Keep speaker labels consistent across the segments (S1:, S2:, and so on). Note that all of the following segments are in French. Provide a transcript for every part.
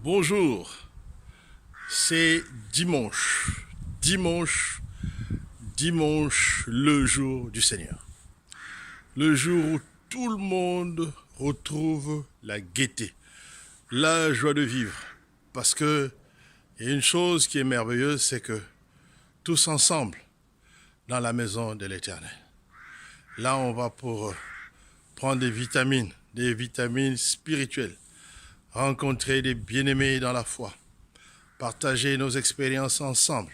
S1: Bonjour, c'est dimanche. Dimanche, dimanche, le jour du Seigneur. Le jour où tout le monde retrouve la gaieté, la joie de vivre. Parce que il y a une chose qui est merveilleuse, c'est que tous ensemble, dans la maison de l'Éternel, là on va pour prendre des vitamines spirituelles, rencontrer des bien-aimés dans la foi, partager nos expériences ensemble,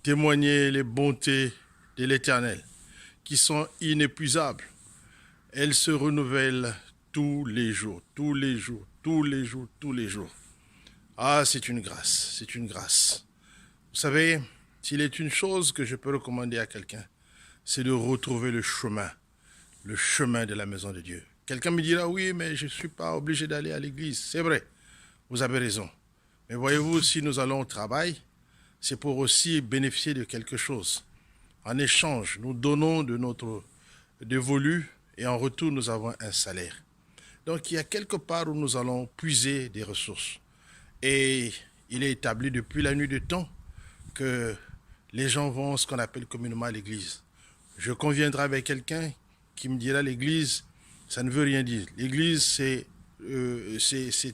S1: témoigner les bontés de l'Éternel qui sont inépuisables. Elles se renouvellent tous les jours, tous les jours, tous les jours, tous les jours. Ah, c'est une grâce, c'est une grâce. Vous savez, s'il est une chose que je peux recommander à quelqu'un, c'est de retrouver le chemin de la maison de Dieu. Quelqu'un me dira, oui, mais je ne suis pas obligé d'aller à l'église. C'est vrai, vous avez raison. Mais voyez-vous, si nous allons au travail, c'est pour aussi bénéficier de quelque chose. En échange, nous donnons de notre dévolu et en retour, nous avons un salaire. Donc, il y a quelque part où nous allons puiser des ressources. Et il est établi depuis la nuit de temps que les gens vont ce qu'on appelle communément à l'église. Je conviendrai avec quelqu'un qui me dira l'église, ça ne veut rien dire. L'église, c'est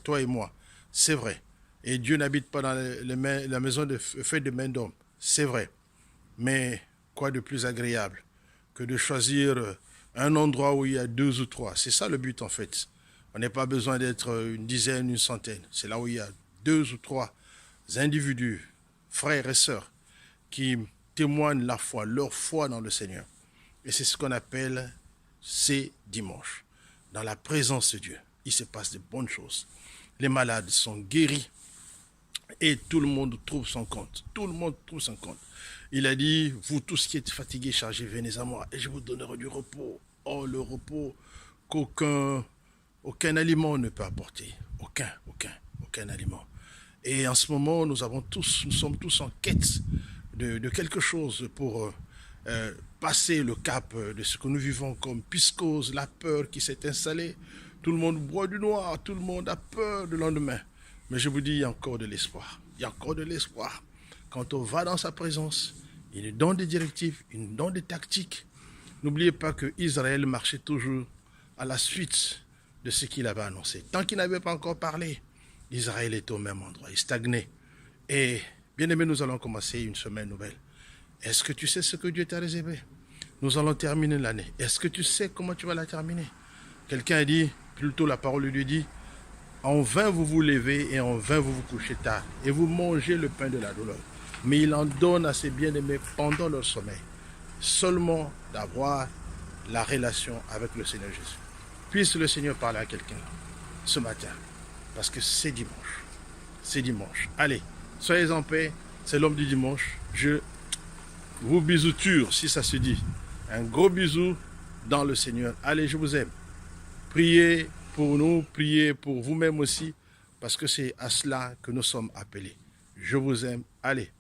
S1: toi et moi. C'est vrai. Et Dieu n'habite pas dans la maison faite de main d'homme. C'est vrai. Mais quoi de plus agréable que de choisir un endroit où il y a 2 ou 3. C'est ça le but en fait. On n'a pas besoin d'être une dizaine, une centaine. C'est là où il y a 2 ou 3 individus, frères et sœurs, qui témoignent leur foi dans le Seigneur. Et c'est ce qu'on appelle ces dimanches. Dans la présence de Dieu, il se passe de bonnes choses. Les malades sont guéris et tout le monde trouve son compte. Tout le monde trouve son compte. Il a dit, vous tous qui êtes fatigués, chargés, venez à moi et je vous donnerai du repos. Oh, le repos aucun aliment ne peut apporter. Aucun aliment. Et en ce moment, nous sommes tous en quête de quelque chose pour passer le cap de ce que nous vivons comme piscose, la peur qui s'est installée. Tout le monde boit du noir, tout le monde a peur du lendemain. Mais je vous dis, il y a encore de l'espoir. Il y a encore de l'espoir. Quand on va dans sa présence, il nous donne des directives, il nous donne des tactiques. N'oubliez pas que Israël marchait toujours à la suite de ce qu'il avait annoncé. Tant qu'il n'avait pas encore parlé, Israël était au même endroit, il stagnait. Et bien aimé, nous allons commencer une semaine nouvelle. Est-ce que tu sais ce que Dieu t'a réservé? Nous allons terminer l'année. Est-ce que tu sais comment tu vas la terminer? Quelqu'un a dit, plutôt la parole de Dieu dit, en vain vous vous levez et en vain vous vous couchez tard et vous mangez le pain de la douleur. Mais il en donne à ses bien-aimés pendant leur sommeil. Seulement d'avoir la relation avec le Seigneur Jésus. Puisse le Seigneur parler à quelqu'un ce matin. Parce que c'est dimanche. C'est dimanche. Allez, soyez en paix. C'est l'homme du dimanche. Je vous bisouture, si ça se dit. Un gros bisou dans le Seigneur. Allez, je vous aime. Priez pour nous, priez pour vous-même aussi, parce que c'est à cela que nous sommes appelés. Je vous aime. Allez,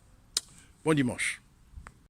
S1: bon dimanche.